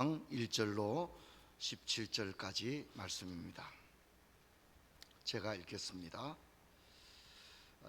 1절로 17절까지 말씀입니다. 제가 읽겠습니다.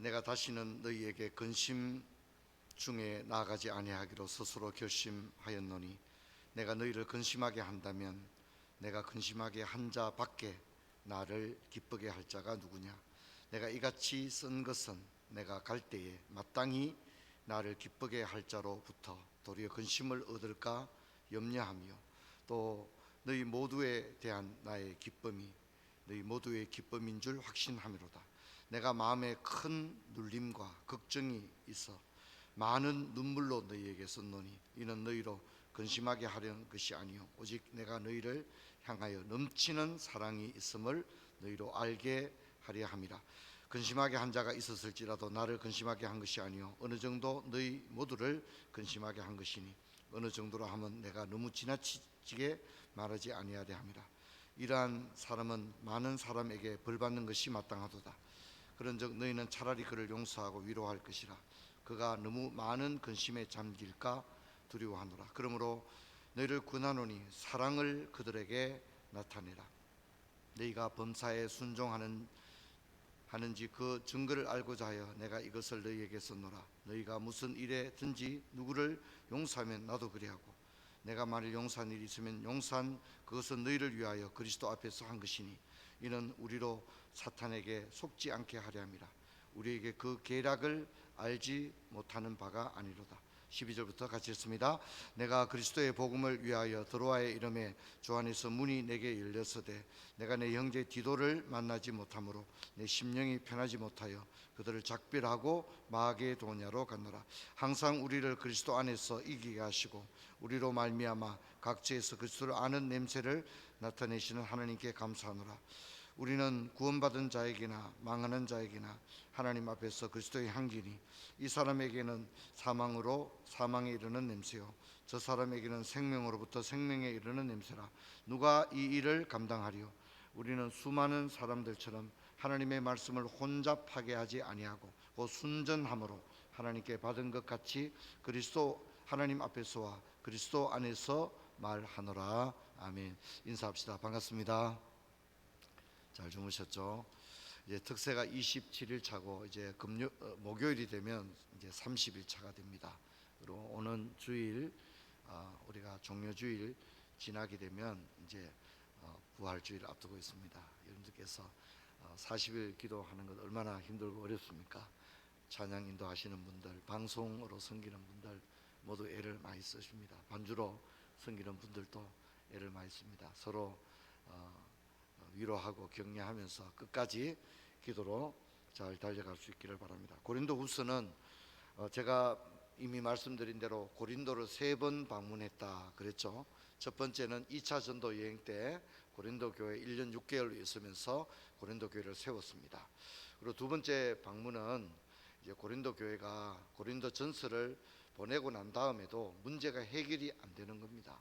내가 다시는 너희에게 근심 중에 나아가지 아니하기로 스스로 결심하였노니 내가 너희를 근심하게 한다면 내가 근심하게 한 자 밖에 나를 기쁘게 할 자가 누구냐. 내가 이같이 쓴 것은 내가 갈 때에 마땅히 나를 기쁘게 할 자로부터 도리어 근심을 얻을까 염려하며 또 너희 모두에 대한 나의 기쁨이 너희 모두의 기쁨인 줄 확신함이로다. 내가 마음에 큰 눌림과 걱정이 있어 많은 눈물로 너희에게 썼노니 이는 너희로 근심하게 하려는 것이 아니요 오직 내가 너희를 향하여 넘치는 사랑이 있음을 너희로 알게 하려 함이라. 근심하게 한 자가 있었을지라도 나를 근심하게 한 것이 아니요 어느 정도 너희 모두를 근심하게 한 것이니 어느 정도로 하면 내가 너무 지나치게 말하지 아니하려 함이라. 이러한 사람은 많은 사람에게 벌받는 것이 마땅하도다. 그런즉 너희는 차라리 그를 용서하고 위로할 것이라. 그가 너무 많은 근심에 잠길까 두려워하노라. 그러므로 너희를 권하노니 사랑을 그들에게 나타내라. 너희가 범사에 순종하는지 그 증거를 알고자 하여 내가 이것을 너희에게 썼노라. 너희가 무슨 일에든지 누구를 용서하면 나도 그리하고 내가 만일 용서한 일이 있으면 용서한 그것은 너희를 위하여 그리스도 앞에서 한 것이니 이는 우리로 사탄에게 속지 않게 하려 함이라. 우리에게 그 계략을 알지 못하는 바가 아니로다. 12절부터 같이 읽습니다. 내가 그리스도의 복음을 위하여 드로아에 이름에 주 안에서 문이 내게 열렸으되 내가 내 형제 디도를 만나지 못하므로 내 심령이 편하지 못하여 그들을 작별하고 마게도냐로 갔노라. 항상 우리를 그리스도 안에서 이기게 하시고 우리로 말미암아 각지에서 그리스도를 아는 냄새를 나타내시는 하나님께 감사하노라. 우리는 구원받은 자에게나 망하는 자에게나 하나님 앞에서 그리스도의 향기니 이 사람에게는 사망으로 사망에 이르는 냄새요 저 사람에게는 생명으로부터 생명에 이르는 냄새라. 누가 이 일을 감당하리요. 우리는 수많은 사람들처럼 하나님의 말씀을 혼잡하게 하지 아니하고 곧 순전함으로 하나님께 받은 것 같이 그리스도 하나님 앞에서와 그리스도 안에서 말하노라. 아멘. 인사합시다. 반갑습니다. 잘 주무셨죠? 이제 특세가 27일 차고 이제 목요일이 되면 이제 30일 차가 됩니다. 그리고 오는 주일 우리가 종료주일 지나게 되면 이제 부활주일 앞두고 있습니다. 여러분들께서 40일 기도하는 것 얼마나 힘들고 어렵습니까? 찬양 인도하시는 분들, 방송으로 섬기는 분들 모두 애를 많이 쓰십니다. 반주로 섬기는 분들도 애를 많이 씁니다. 서로 위로하고 격려하면서 끝까지 기도로 잘 달려갈 수 있기를 바랍니다. 고린도후서는 제가 이미 말씀드린 대로 고린도를 3번 방문했다 그랬죠. 첫 번째는 2차 전도 여행 때 고린도 교회 1년 6개월 있으면서 고린도 교회를 세웠습니다. 그리고 두 번째 방문은 이제 고린도 교회가 고린도 전서를 보내고 난 다음에도 문제가 해결이 안 되는 겁니다.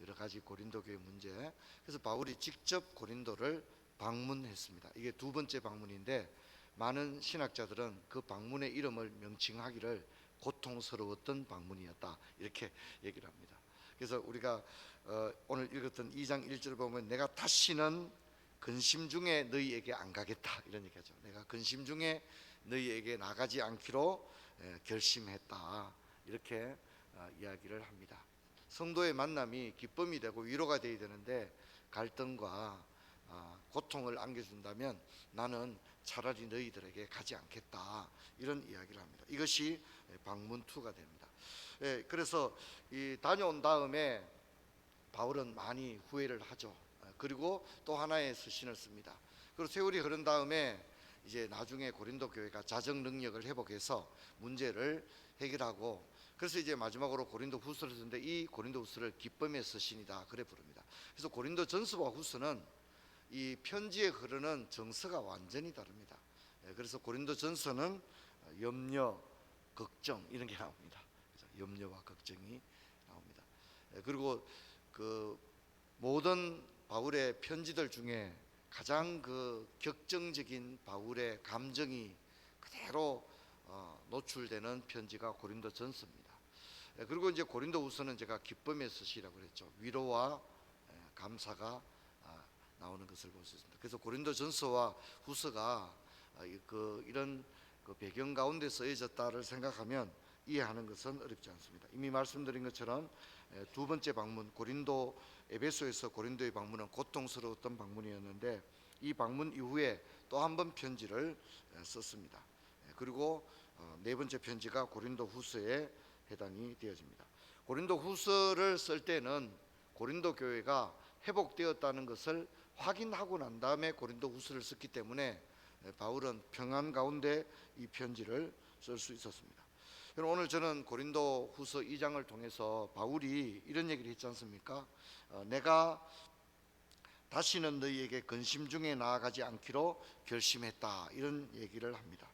여러 가지 고린도 교회 문제. 그래서 바울이 직접 고린도를 방문했습니다. 이게 두 번째 방문인데 많은 신학자들은 그 방문의 이름을 명칭하기를 고통스러웠던 방문이었다 이렇게 얘기를 합니다. 그래서 우리가 오늘 읽었던 2장 1절 보면 내가 다시는 근심 중에 너희에게 안 가겠다 이런 얘기하죠. 내가 근심 중에 너희에게 나가지 않기로 결심했다 이렇게 이야기를 합니다. 성도의 만남이 기쁨이 되고 위로가 되어야 되는데 갈등과 고통을 안겨준다면 나는 차라리 너희들에게 가지 않겠다 이런 이야기를 합니다. 이것이 방문 2가 됩니다. 그래서 이 다녀온 다음에 바울은 많이 후회를 하죠. 그리고 또 하나의 서신을 씁니다. 그리고 세월이 흐른 다음에 이제 나중에 고린도 교회가 자정 능력을 회복해서 문제를 해결하고 그래서 이제 마지막으로 고린도 후서를 쓰는데 이 고린도 후서를 기쁨의 서신이다 그래 부릅니다. 그래서 고린도 전서와 후서는 이 편지에 흐르는 정서가 완전히 다릅니다. 그래서 고린도 전서는 염려, 걱정 이런 게 나옵니다. 염려와 걱정이 나옵니다. 그리고 그 모든 바울의 편지들 중에 가장 그 격정적인 바울의 감정이 그대로 노출되는 편지가 고린도 전서입니다. 그리고 이제 고린도후서는 제가 기쁨의 서시라고 그랬죠. 위로와 감사가 나오는 것을 볼 수 있습니다. 그래서 고린도전서와 후서가 이런 배경 가운데 쓰여졌다를 생각하면 이해하는 것은 어렵지 않습니다. 이미 말씀드린 것처럼 두 번째 방문 에베소에서 고린도의 방문은 고통스러웠던 방문이었는데 이 방문 이후에 또 한 번 편지를 썼습니다. 그리고 네 번째 편지가 고린도후서에 해당이 되어집니다. 고린도후서를 쓸 때는 고린도 교회가 회복되었다는 것을 확인하고 난 다음에 고린도후서를 썼기 때문에 바울은 평안 가운데 이 편지를 쓸 수 있었습니다. 오늘 저는 고린도후서 2장을 통해서 바울이 이런 얘기를 했지 않습니까? 내가 다시는 너희에게 근심 중에 나아가지 않기로 결심했다, 이런 얘기를 합니다.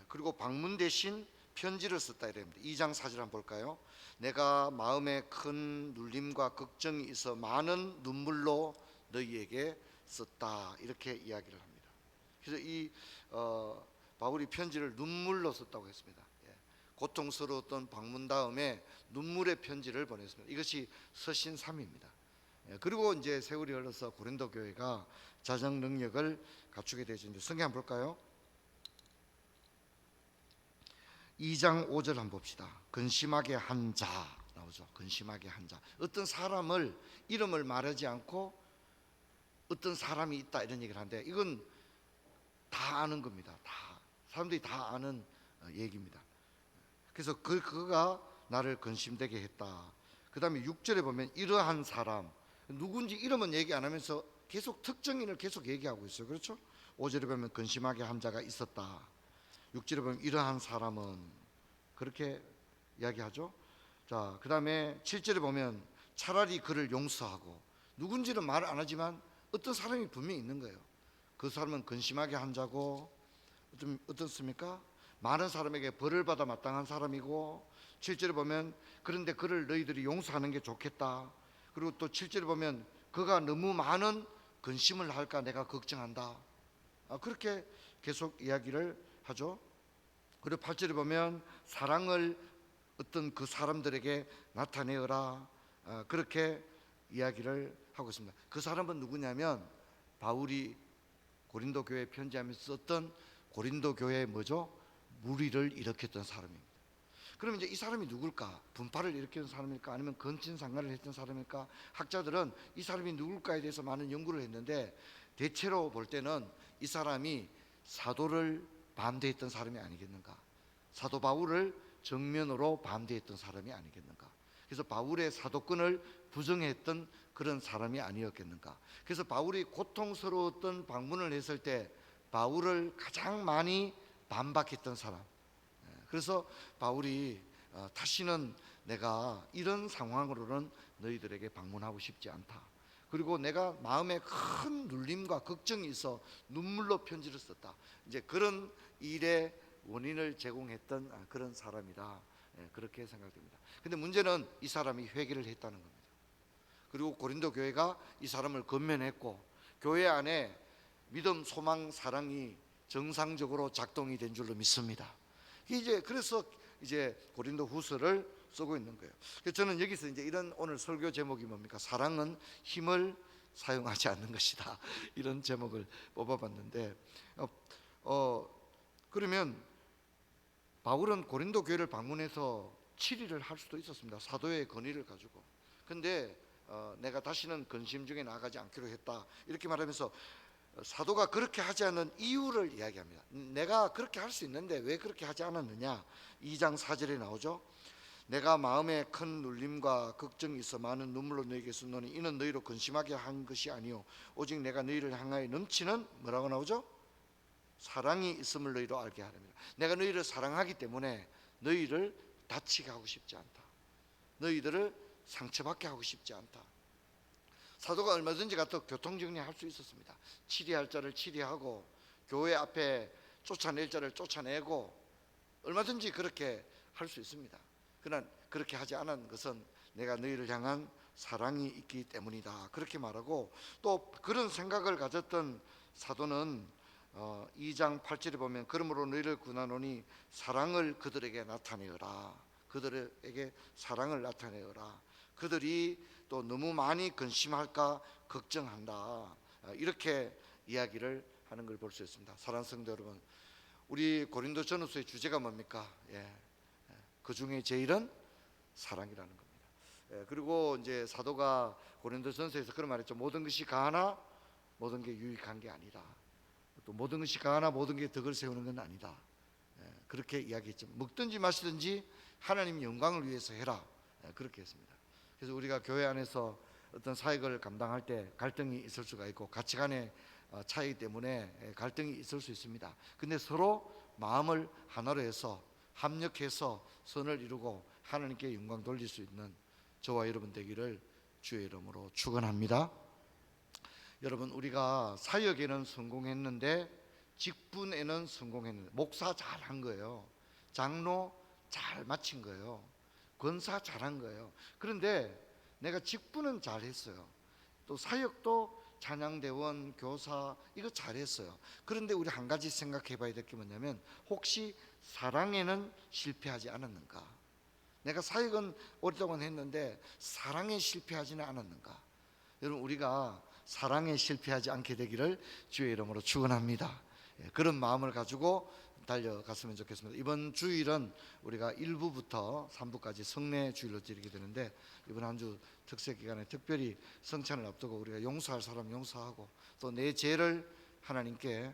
그리고 방문 대신 편지를 썼다 이랍니다. 2장 4절 한번 볼까요? 내가 마음에 큰 눌림과 걱정이 있어 많은 눈물로 너희에게 썼다, 이렇게 이야기를 합니다. 그래서 이 바울이 편지를 눈물로 썼다고 했습니다. 고통스러웠던 방문 다음에 눈물의 편지를 보냈습니다. 이것이 서신 3입니다. 그리고 이제 세월이 흘러서 고린도 교회가 자정 능력을 갖추게 되었는데 성경 한번 볼까요? 2장 5절 한번 봅시다. 근심하게 한 자 나오죠. 근심하게 한 자. 어떤 사람을 이름을 말하지 않고 어떤 사람이 있다 이런 얘기를 하는데 이건 다 아는 겁니다. 다 사람들이 다 아는 얘기입니다. 그래서 그가 나를 근심되게 했다. 그 다음에 6절에 보면 이러한 사람, 누군지 이름은 얘기 안 하면서 계속 특정인을 계속 얘기하고 있어요. 그렇죠? 5절에 보면 근심하게 한 자가 있었다. 6절에 보면 이러한 사람은, 그렇게 이야기하죠. 자, 그 다음에 7절에 보면 차라리 그를 용서하고, 누군지는 말 안 하지만 어떤 사람이 분명히 있는 거예요. 그 사람은 근심하게 한 자고, 어떻습니까? 많은 사람에게 벌을 받아 마땅한 사람이고, 7절에 보면 그런데 그를 너희들이 용서하는 게 좋겠다. 그리고 또 7절에 보면 그가 너무 많은 근심을 할까 내가 걱정한다. 그렇게 계속 이야기를 하죠. 그리고 8절에 보면 사랑을 어떤 그 사람들에게 나타내어라, 그렇게 이야기를 하고 있습니다. 그 사람은 누구냐면 바울이 고린도 교회에 편지하면서 썼던 고린도 교회의 뭐죠? 무리를 일으켰던 사람입니다. 그럼 이제 이 사람이 누굴까? 분파를 일으켰던 사람일까? 아니면 건친상간을 했던 사람일까? 학자들은 이 사람이 누굴까에 대해서 많은 연구를 했는데 대체로 볼 때는 이 사람이 사도를 반대했던 사람이 아니겠는가? 사도 바울을 정면으로 반대했던 사람이 아니겠는가? 그래서 바울의 사도권을 부정했던 그런 사람이 아니었겠는가? 그래서 바울이 고통스러웠던 방문을 했을 때 바울을 가장 많이 반박했던 사람. 그래서 바울이 다시는 내가 이런 상황으로는 너희들에게 방문하고 싶지 않다. 그리고 내가 마음에 큰 눌림과 걱정이 있어 눈물로 편지를 썼다. 이제 그런 일의 원인을 제공했던 그런 사람이다. 그렇게 생각됩니다. 근데 문제는 이 사람이 회개를 했다는 겁니다. 그리고 고린도 교회가 이 사람을 건면했고 교회 안에 믿음, 소망, 사랑이 정상적으로 작동이 된 줄로 믿습니다. 그래서 이제 고린도 후서를 쓰고 있는 거예요. 그래서 저는 여기서 이제 이런 오늘 설교 제목이 뭡니까? 사랑은 힘을 사용하지 않는 것이다. 이런 제목을 뽑아봤는데, 그러면 바울은 고린도 교회를 방문해서 치리를 할 수도 있었습니다. 사도의 권위를 가지고. 근데 내가 다시는 근심 중에 나가지 않기로 했다. 이렇게 말하면서 사도가 그렇게 하지 않는 이유를 이야기합니다. 내가 그렇게 할 수 있는데 왜 그렇게 하지 않았느냐? 2장 4절에 나오죠. 내가 마음에 큰 눌림과 걱정이 있어 많은 눈물로 너희에게 쓰노니 이는 너희로 근심하게 한 것이 아니요 오직 내가 너희를 향하여 넘치는 뭐라고 나오죠? 사랑이 있음을 너희로 알게 하렵니다. 내가 너희를 사랑하기 때문에 너희를 다치게 하고 싶지 않다. 너희들을 상처받게 하고 싶지 않다. 사도가 얼마든지 가서 교통정리할 수 있었습니다. 치리할 자를 치리하고 교회 앞에 쫓아낼 자를 쫓아내고 얼마든지 그렇게 할 수 있습니다. 그러나 그렇게 하지 않은 것은 내가 너희를 향한 사랑이 있기 때문이다. 그렇게 말하고 또 그런 생각을 가졌던 사도는 2장 8절에 보면 그러므로 너희를 구하노니 사랑을 그들에게 나타내어라. 그들에게 사랑을 나타내어라. 그들이 또 너무 많이 근심할까 걱정한다. 이렇게 이야기를 하는 걸 볼 수 있습니다. 사랑하는 성도 여러분, 우리 고린도전후서의 주제가 뭡니까? 그 중에 제일은 사랑이라는 겁니다. 그리고 이제 사도가 고린도전서에서 그런 말했죠. 모든 것이 가하나 모든 게 유익한 게 아니라, 또 모든 것이 가하나 모든 게 덕을 세우는 건 아니다. 그렇게 이야기했죠. 먹든지 마시든지 하나님 영광을 위해서 해라. 그렇게 했습니다. 그래서 우리가 교회 안에서 어떤 사역을 감당할 때 갈등이 있을 수가 있고 가치관의 차이 때문에 갈등이 있을 수 있습니다. 근데 서로 마음을 하나로 해서 합력해서 선을 이루고 하나님께 영광 돌릴 수 있는 저와 여러분 되기를 주의 이름으로 축원합니다. 여러분, 우리가 사역에는 성공했는데 직분에는 성공했는데, 목사 잘한 거예요. 장로 잘 마친 거예요. 권사 잘한 거예요. 그런데 내가 직분은 잘했어요. 또 사역도 찬양대원, 교사 이거 잘했어요. 그런데 우리 한 가지 생각해 봐야 될 게 뭐냐면, 혹시 사랑에는 실패하지 않았는가? 내가 사역은 오랫동안 했는데 사랑에 실패하지는 않았는가? 여러분, 우리가 사랑에 실패하지 않게 되기를 주의 이름으로 축원합니다. 그런 마음을 가지고 달려갔으면 좋겠습니다. 이번 주일은 우리가 1부부터 3부까지 성례 주일로 드리게 되는데, 이번 한 주 특세 기간에 특별히 성찬을 앞두고 우리가 용서할 사람 용서하고, 또 내 죄를 하나님께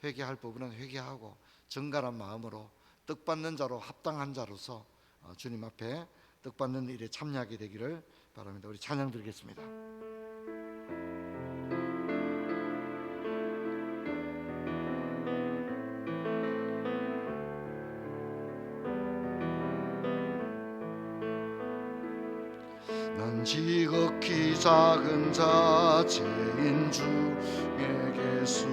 회개할 부분은 회개하고, 정갈한 마음으로 떡 받는 자로 합당한 자로서 주님 앞에 떡 받는 일에 참여하게 되기를 바랍니다. 우리 찬양 드리겠습니다. 난 지극히 작은 자 죄인 중에 개수